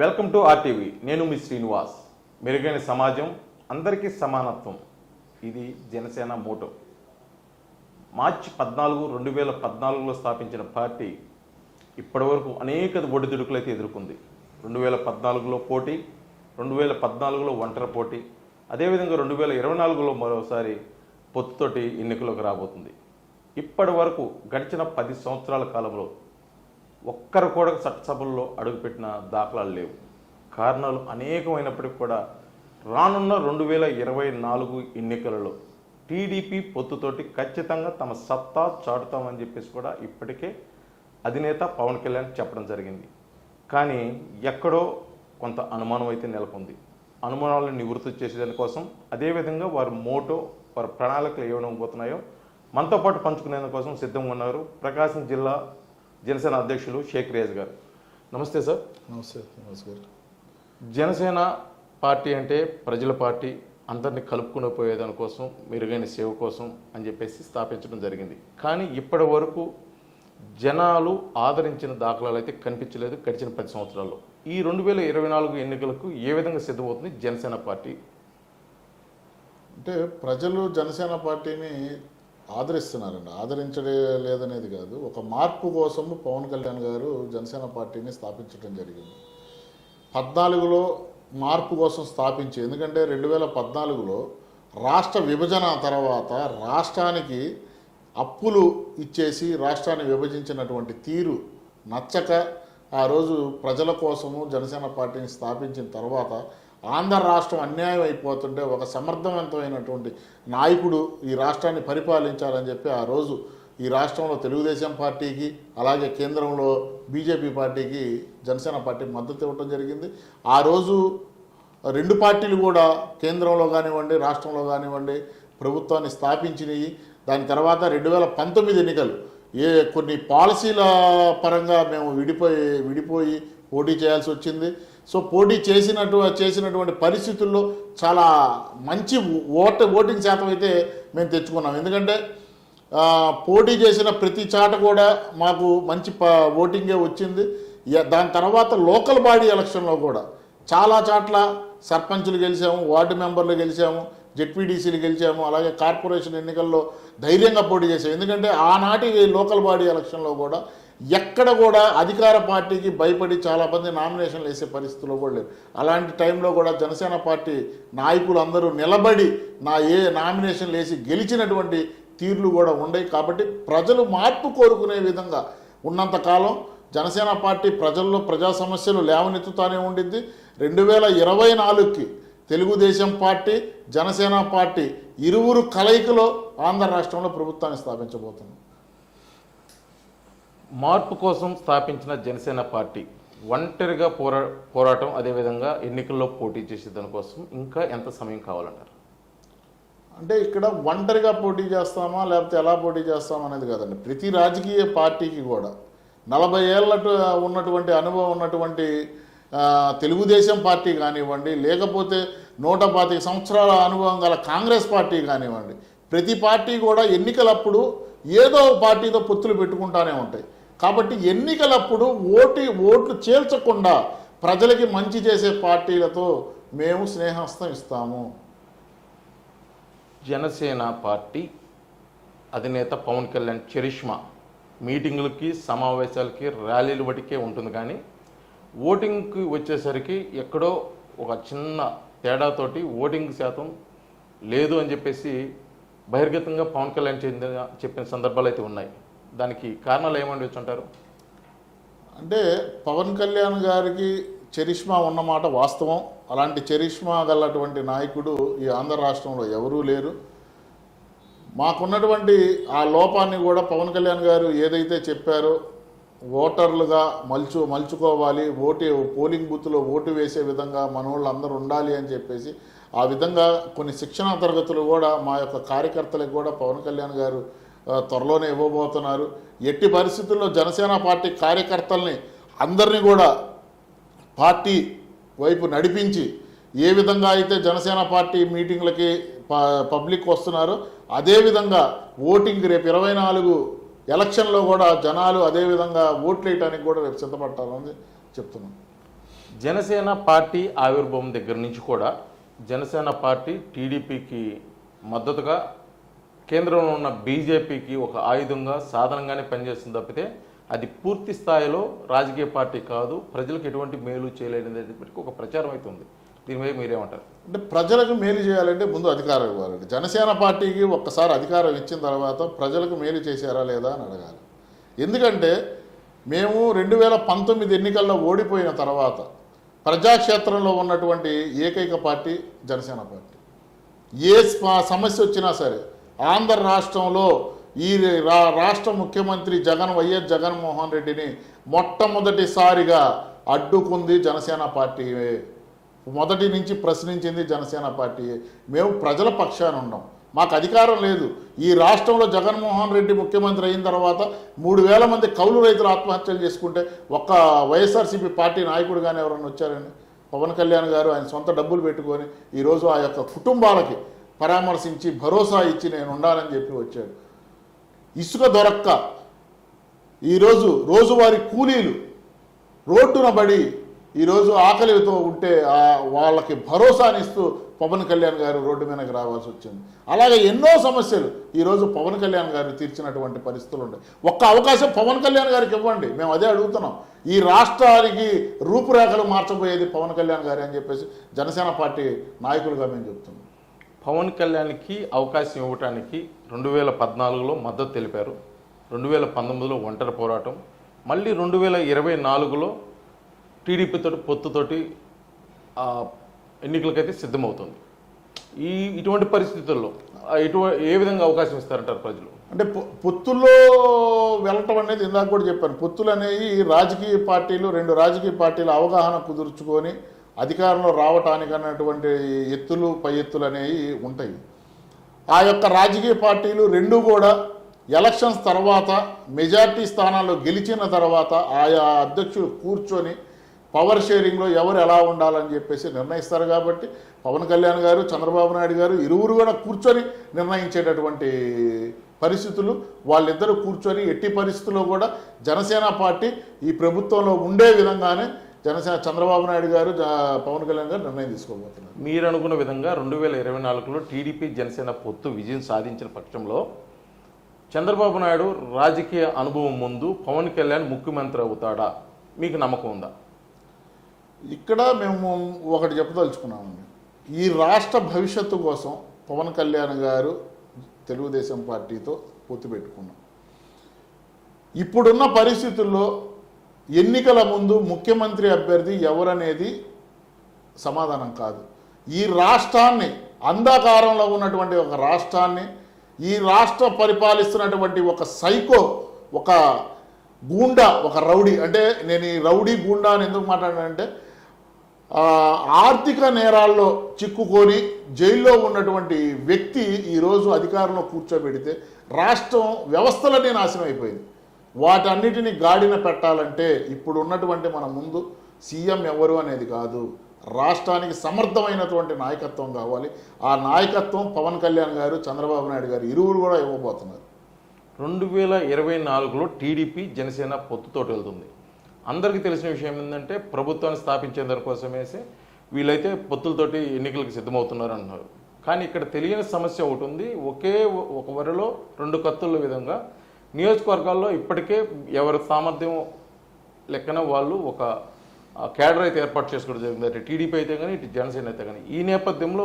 Welcome to RTV. నేను మీ శ్రీనివాస్. మెరుగైన సమాజం, అందరికీ సమానత్వం, ఇది జనసేన మోటో. మార్చి 14, 2014లో స్థాపించిన పార్టీ ఇప్పటివరకు అనేక ఒడిదుడుకులు అయితే ఎదుర్కొంది. 2014లో పోటీ, 2014లో ఒంటరి పోటీ, అదేవిధంగా 2024లో మరోసారి పొత్తుతోటి ఎన్నికలకు రాబోతుంది. ఇప్పటి వరకు గడిచిన 10 సంవత్సరాల కాలంలో ఒక్కరు కూడా చట్టసభల్లో అడుగుపెట్టిన దాఖలాలు లేవు. కారణాలు అనేకమైనప్పటికీ కూడా రానున్న 2024 ఎన్నికలలో టీడీపీ పొత్తుతోటి ఖచ్చితంగా తమ సత్తా చాటుతామని చెప్పేసి కూడా ఇప్పటికే అధినేత పవన్ కళ్యాణ్ చెప్పడం జరిగింది. కానీ ఎక్కడో కొంత అనుమానం అయితే నెలకొంది. అనుమానాలను నివృత్తి చేసేదాని కోసం, అదేవిధంగా వారి మోటో, వారి ప్రణాళికలు ఏమనబోతున్నాయో మనతో పాటు పంచుకునేందుకు కోసం సిద్ధంగా ఉన్నారు ప్రకాశం జిల్లా జనసేన అధ్యక్షులు షేక్ రియాజ్ గారు. నమస్తే సార్. నమస్తే. నమస్కారం. జనసేన పార్టీ అంటే ప్రజల పార్టీ, అందరినీ కలుపుకుని పోయేదానికోసం, మెరుగైన సేవ కోసం అని చెప్పేసి స్థాపించడం జరిగింది. కానీ ఇప్పటి వరకు జనాలు ఆదరించిన దాఖలాలు అయితే కనిపించలేదు గడిచిన 10 సంవత్సరాల్లో. ఈ 2024 ఎన్నికలకు ఏ విధంగా సిద్ధమవుతుంది జనసేన పార్టీ? అంటే ప్రజలు జనసేన పార్టీని ఆదరిస్తున్నారండి. ఆదరించడే లేదనేది కాదు. ఒక మార్పు కోసము పవన్ కళ్యాణ్ గారు జనసేన పార్టీని స్థాపించడం జరిగింది. 14లో మార్పు కోసం స్థాపించి, ఎందుకంటే 2014లో రాష్ట్ర విభజన తర్వాత రాష్ట్రానికి అప్పులు ఇచ్చేసి రాష్ట్రాన్ని విభజించినటువంటి తీరు నచ్చక ఆ రోజు ప్రజల కోసము జనసేన పార్టీని స్థాపించిన తర్వాత ఆంధ్ర రాష్ట్రం అన్యాయం అయిపోతుంటే ఒక సమర్థవంతమైనటువంటి నాయకుడు ఈ రాష్ట్రాన్ని పరిపాలించాలని చెప్పి ఆ రోజు ఈ రాష్ట్రంలో తెలుగుదేశం పార్టీకి, అలాగే కేంద్రంలో బీజేపీ పార్టీకి జనసేన పార్టీ మద్దతు ఇవ్వడం జరిగింది. ఆ రోజు 2 పార్టీలు కూడా కేంద్రంలో కానివ్వండి, రాష్ట్రంలో కానివ్వండి ప్రభుత్వాన్ని స్థాపించినవి. దాని తర్వాత 2019 ఎన్నికలు కొన్ని పాలసీల పరంగా మేము విడిపోయి పోటీ చేయాల్సి వచ్చింది. సో పోటీ చేసినటువంటి పరిస్థితుల్లో చాలా మంచి ఓటింగ్ శాతం అయితే మేము తెచ్చుకున్నాం. ఎందుకంటే పోటీ చేసిన ప్రతి చాట కూడా మాకు మంచి ఓటింగే వచ్చింది. దాని తర్వాత లోకల్ బాడీ ఎలక్షన్లో కూడా చాలా చాట్ల సర్పంచులు గెలిచాము, వార్డు మెంబర్లు గెలిచాము, జెడ్పీటీసీలు గెలిచాము, అలాగే కార్పొరేషన్ ఎన్నికల్లో ధైర్యంగా పోటీ చేసాము. ఎందుకంటే ఆనాటి లోకల్ బాడీ ఎలక్షన్లో కూడా ఎక్కడ కూడా అధికార పార్టీకి భయపడి చాలామంది నామినేషన్లు వేసే పరిస్థితుల్లో కూడా లేరు. అలాంటి టైంలో కూడా జనసేన పార్టీ నాయకులు అందరూ నిలబడి నామినేషన్లు వేసి గెలిచినటువంటి తీర్లు కూడా ఉన్నాయి. కాబట్టి ప్రజలు మార్పు కోరుకునే విధంగా ఉన్నంతకాలం జనసేన పార్టీ ప్రజల్లో ప్రజా సమస్యలు లేవనెత్తుతానే ఉండింది. 2024కి తెలుగుదేశం పార్టీ, జనసేన పార్టీ ఇరువురు కలయికలో ఆంధ్ర రాష్ట్రంలో ప్రభుత్వాన్ని స్థాపించబోతుంది. మార్పు కోసం స్థాపించిన జనసేన పార్టీ ఒంటరిగా పోరాటం, అదేవిధంగా ఎన్నికల్లో పోటీ చేసే దానికోసం ఇంకా ఎంత సమయం కావాలంటారు? అంటే ఇక్కడ ఒంటరిగా పోటీ చేస్తామా లేకపోతే ఎలా పోటీ చేస్తామా అనేది కాదండి. ప్రతి రాజకీయ పార్టీకి కూడా 40 ఏళ్ళ ఉన్నటువంటి అనుభవం ఉన్నటువంటి తెలుగుదేశం పార్టీ కానివ్వండి, లేకపోతే 125 సంవత్సరాల అనుభవం గల కాంగ్రెస్ పార్టీ కానివ్వండి, ప్రతి పార్టీ కూడా ఎన్నికలప్పుడు ఏదో పార్టీతో పొత్తులు పెట్టుకుంటానే ఉంటాయి. కాబట్టి ఎన్నికలప్పుడు ఓట్లు చేల్చకుండా ప్రజలకి మంచి చేసే పార్టీలతో మేము స్నేహస్తం ఇస్తాము. జనసేన పార్టీ అధినేత పవన్ కళ్యాణ్ చరిష్మా మీటింగులకి, సమావేశాలకి, ర్యాలీలు బట్టికే ఉంటుంది. కానీ ఓటింగ్కి వచ్చేసరికి ఎక్కడో ఒక చిన్న తేడాతోటి ఓటింగ్ శాతం లేదు అని చెప్పేసి బహిర్గతంగా పవన్ కళ్యాణ్ చెప్పిన సందర్భాలు అయితే ఉన్నాయి. దానికి కారణాలు ఏమండి అంటారు? అంటే పవన్ కళ్యాణ్ గారికి చరిష్మా ఉన్నమాట వాస్తవం. అలాంటి చరిష్మా గలటువంటి నాయకుడు ఈ ఆంధ్ర రాష్ట్రంలో ఎవరూ లేరు. మాకున్నటువంటి ఆ లోపాన్ని కూడా పవన్ కళ్యాణ్ గారు ఏదైతే చెప్పారో, ఓటర్లుగా మలుచుకోవాలి, పోలింగ్ బూత్లో ఓటు వేసే విధంగా మనోళ్ళు అందరూ ఉండాలి అని చెప్పేసి ఆ విధంగా కొన్ని శిక్షణా తరగతులు కూడా మా యొక్క కార్యకర్తలకు కూడా పవన్ కళ్యాణ్ గారు త్వరలోనే ఇవ్వబోతున్నారు. ఎట్టి పరిస్థితుల్లో జనసేన పార్టీ కార్యకర్తల్ని అందరినీ కూడా పార్టీ వైపు నడిపించి ఏ విధంగా అయితే జనసేన పార్టీ మీటింగ్లకి పబ్లిక్ వస్తున్నారో అదేవిధంగా ఓటింగ్ రేపు 24 ఎలక్షన్లో కూడా జనాలు అదేవిధంగా ఓట్లు వేయడానికి కూడా రేపు సిద్ధపడతారని చెప్తున్నాం. జనసేన పార్టీ ఆవిర్భావం దగ్గర నుంచి కూడా జనసేన పార్టీ టీడీపీకి మద్దతుగా కేంద్రంలో ఉన్న బీజేపీకి ఒక ఆయుధంగా సాధనంగానే పనిచేస్తుంది తప్పితే అది పూర్తి స్థాయిలో రాజకీయ పార్టీ కాదు, ప్రజలకు ఎటువంటి మేలు చేయలేనిది ఒక ప్రచారం అయితే ఉంది. దీని మీద మీరేమంటారు? అంటే ప్రజలకు మేలు చేయాలంటే ముందు అధికారం ఇవ్వాలండి. జనసేన పార్టీకి ఒక్కసారి అధికారం ఇచ్చిన తర్వాత ప్రజలకు మేలు చేశారా లేదా అని అడగాలి. ఎందుకంటే మేము 2019 ఎన్నికల్లో ఓడిపోయిన తర్వాత ప్రజాక్షేత్రంలో ఉన్నటువంటి ఏకైక పార్టీ జనసేన పార్టీ. ఏ సమస్య వచ్చినా సరే ఆంధ్ర రాష్ట్రంలో ఈ రాష్ట్ర ముఖ్యమంత్రి వైఎస్ జగన్మోహన్ రెడ్డిని మొట్టమొదటిసారిగా అడ్డుకుంది జనసేన పార్టీ. మొదటి నుంచి ప్రశ్నించింది జనసేన పార్టీ. మేము ప్రజల పక్షాన ఉన్నాం, మాకు అధికారం లేదు. ఈ రాష్ట్రంలో జగన్మోహన్ రెడ్డి ముఖ్యమంత్రి అయిన తర్వాత 3,000 మంది కౌలు రైతులు ఆత్మహత్యలు చేసుకుంటే ఒక్క వైఎస్ఆర్సీపీ పార్టీ నాయకుడు కానీ ఎవరైనా వచ్చారండి? పవన్ కళ్యాణ్ గారు ఆయన సొంత డబ్బులు పెట్టుకొని ఈరోజు ఆ యొక్క కుటుంబాలకి పరామర్శించి భరోసా ఇచ్చి నేను ఉండాలని చెప్పి వచ్చాడు. ఇసుక దొరక్క ఈరోజు రోజువారీ కూలీలు రోడ్డున పడి ఈరోజు ఆకలితో ఉంటే వాళ్ళకి భరోసానిస్తూ పవన్ కళ్యాణ్ గారు రోడ్డు మీదకి రావాల్సి వచ్చింది. అలాగే ఎన్నో సమస్యలు ఈరోజు పవన్ కళ్యాణ్ గారు తీర్చినటువంటి పరిస్థితులు ఉన్నాయి. ఒక్క అవకాశం పవన్ కళ్యాణ్ గారికి ఇవ్వండి, మేము అదే అడుగుతున్నాం. ఈ రాష్ట్రానికి రూపురేఖలు మార్చబోయేది పవన్ కళ్యాణ్ గారు అని చెప్పేసి జనసేన పార్టీ నాయకులుగా మేము చెప్తున్నాం. పవన్ కళ్యాణ్కి అవకాశం ఇవ్వడానికి 2014లో మద్దతు తెలిపారు, 2019లో ఒంటరి పోరాటం, మళ్ళీ 2024లో టీడీపీతో పొత్తుతోటి ఎన్నికలకైతే సిద్ధమవుతుంది. ఇటువంటి పరిస్థితుల్లో ఏ విధంగా అవకాశం ఇస్తారంటారు ప్రజలు? అంటే పొత్తుల్లో వెళ్ళటం అనేది ఇందాక కూడా చెప్పాను. పొత్తులు అనేవి రాజకీయ పార్టీలు, 2 రాజకీయ పార్టీలు అవగాహన కుదుర్చుకొని అధికారంలో రావటానికి అన్నటువంటి ఎత్తులు పై ఎత్తులు అనేవి ఉంటాయి. ఆ యొక్క రాజకీయ పార్టీలు 2 కూడా ఎలక్షన్స్ తర్వాత మెజార్టీ స్థానాల్లో గెలిచిన తర్వాత ఆయా అధ్యక్షులు కూర్చొని పవర్ షేరింగ్లో ఎవరు ఎలా ఉండాలని చెప్పేసి నిర్ణయిస్తారు. కాబట్టి పవన్ కళ్యాణ్ గారు, చంద్రబాబు నాయుడు గారు ఇరువురు కూడా కూర్చొని నిర్ణయించేటటువంటి పరిస్థితులు. వాళ్ళిద్దరూ కూర్చొని ఎట్టి పరిస్థితుల్లో కూడా జనసేన పార్టీ ఈ ప్రభుత్వంలో ఉండే విధంగానే చంద్రబాబు నాయుడు గారు, పవన్ కళ్యాణ్ గారు నిర్ణయం తీసుకోబోతున్నారు. మీరు అనుకున్న విధంగా 2024లో టీడీపీ జనసేన పొత్తు విజయం సాధించిన పక్షంలో చంద్రబాబు నాయుడు రాజకీయ అనుభవం ముందు పవన్ కళ్యాణ్ ముఖ్యమంత్రి అవుతాడా? మీకు నమ్మకం ఉందా? ఇక్కడ మేము ఒకటి చెప్పదలుచుకున్నామండి. ఈ రాష్ట్ర భవిష్యత్తు కోసం పవన్ కళ్యాణ్ గారు తెలుగుదేశం పార్టీతో పొత్తు పెట్టుకున్నాం. ఇప్పుడున్న పరిస్థితుల్లో ఎన్నికల ముందు ముఖ్యమంత్రి అభ్యర్థి ఎవరనేది సమాధానం కాదు. ఈ రాష్ట్రాన్ని, అంధకారంలో ఉన్నటువంటి ఒక రాష్ట్రాన్ని, ఈ రాష్ట్ర పరిపాలిస్తున్నటువంటి ఒక సైకో, ఒక గూండా, ఒక రౌడీ, అంటే నేను ఈ రౌడీ గూండా అని ఎందుకు మాట్లాడానంటే ఆర్థిక నేరాల్లో చిక్కుకొని జైల్లో ఉన్నటువంటి వ్యక్తి ఈరోజు అధికారంలో కూర్చోబెడితే రాష్ట్రం వ్యవస్థలన్నీ నాశనం అయిపోయింది. వాటన్నిటిని గాడిన పెట్టాలంటే ఇప్పుడు ఉన్నటువంటి మన ముందు సీఎం ఎవరు అనేది కాదు, రాష్ట్రానికి సమర్థమైనటువంటి నాయకత్వం కావాలి. ఆ నాయకత్వం పవన్ కళ్యాణ్ గారు, చంద్రబాబు నాయుడు గారు ఇరువురు కూడా ఇవ్వబోతున్నారు. 2024లో టీడీపీ జనసేన పొత్తుతోటి వెళ్తుంది. అందరికీ తెలిసిన విషయం ఏంటంటే ప్రభుత్వాన్ని స్థాపించే దానికోసమేసి వీళ్ళైతే పొత్తులతోటి ఎన్నికలకు సిద్ధమవుతున్నారు అంటున్నారు. కానీ ఇక్కడ తెలియని సమస్య ఒకటి ఉంది. ఒక వరిలో 2 కత్తుల విధంగా నియోజకవర్గాల్లో ఇప్పటికే ఎవరి సామర్థ్యం లెక్కన వాళ్ళు ఒక క్యాడర్ అయితే ఏర్పాటు చేసుకోవడం జరిగింది. అటు టీడీపీ అయితే కానీ, ఇటు జనసేన అయితే కానీ. ఈ నేపథ్యంలో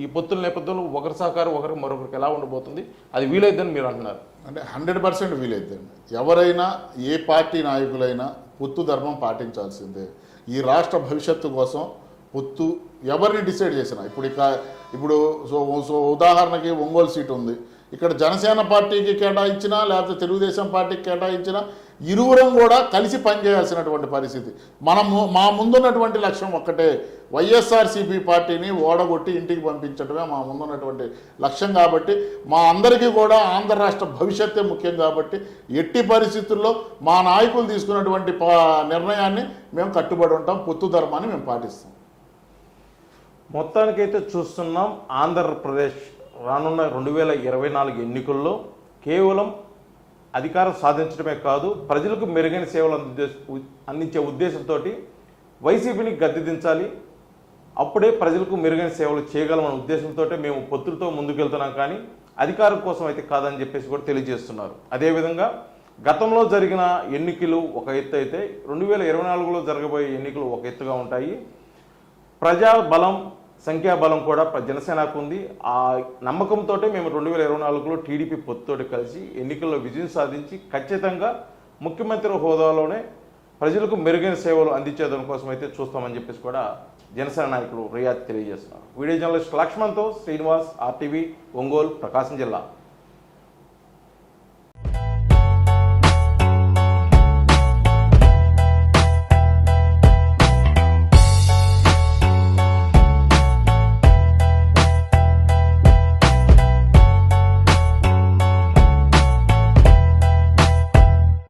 ఈ పొత్తుల నేపథ్యంలో ఒకరి సహకారం మరొకరికి ఎలా ఉండబోతుంది? అది వీలైద్దని మీరు అంటున్నారు. అంటే 100% వీలైద్దండి. ఎవరైనా, ఏ పార్టీ నాయకులైనా పొత్తు ధర్మం పాటించాల్సిందే. ఈ రాష్ట్ర భవిష్యత్తు కోసం పొత్తు ఎవరిని డిసైడ్ చేసినా, ఇప్పుడు ఉదాహరణకి ఒంగోలు సీటు ఉంది, ఇక్కడ జనసేన పార్టీకి కేటాయించినా లేకపోతే తెలుగుదేశం పార్టీకి కేటాయించినా ఇరువురం కూడా కలిసి పనిచేయాల్సినటువంటి పరిస్థితి. మా ముందున్నటువంటి లక్ష్యం ఒక్కటే, వైఎస్ఆర్సీపీ పార్టీని ఓడగొట్టి ఇంటికి పంపించడమే మా ముందున్నటువంటి లక్ష్యం. కాబట్టి మా అందరికీ కూడా ఆంధ్ర రాష్ట్ర భవిష్యత్తే ముఖ్యం. కాబట్టి ఎట్టి పరిస్థితుల్లో మా నాయకులు తీసుకున్నటువంటి నిర్ణయాన్ని మేము కట్టుబడి ఉంటాం, పొత్తు ధర్మాన్ని మేము పాటిస్తాం. మొత్తానికైతే చూస్తున్నాం, ఆంధ్రప్రదేశ్ రానున్న 2024 ఎన్నికల్లో కేవలం అధికారం సాధించడమే కాదు, ప్రజలకు మెరుగైన సేవలు అందించే ఉద్దేశంతో వైసీపీని గద్దె దించాలి, అప్పుడే ప్రజలకు మెరుగైన సేవలు చేయగలమన్న ఉద్దేశంతో మేము పొత్తులతో ముందుకెళ్తున్నాం, కానీ అధికారం కోసం అయితే కాదని చెప్పేసి కూడా తెలియజేస్తున్నారు. అదేవిధంగా గతంలో జరిగిన ఎన్నికలు ఒక ఎత్తు అయితే 2024లో జరగబోయే ఎన్నికలు ఒక ఎత్తుగా ఉంటాయి. ప్రజా బలం, సంఖ్యాబలం కూడా జనసేనకు ఉంది. ఆ నమ్మకంతో మేము 2024లో టీడీపీ పొత్తుతోటి కలిసి ఎన్నికల్లో విజయం సాధించి ఖచ్చితంగా ముఖ్యమంత్రి హోదాలోనే ప్రజలకు మెరుగైన సేవలు అందించేదాని కోసం అయితే చూస్తామని చెప్పేసి కూడా జనసేన నాయకులు రియాజ్ తెలియజేస్తున్నారు. వీడియో జర్నలిస్ట్ లక్ష్మణ్తో శ్రీనివాస్, RTV, ఒంగోలు, ప్రకాశం జిల్లా.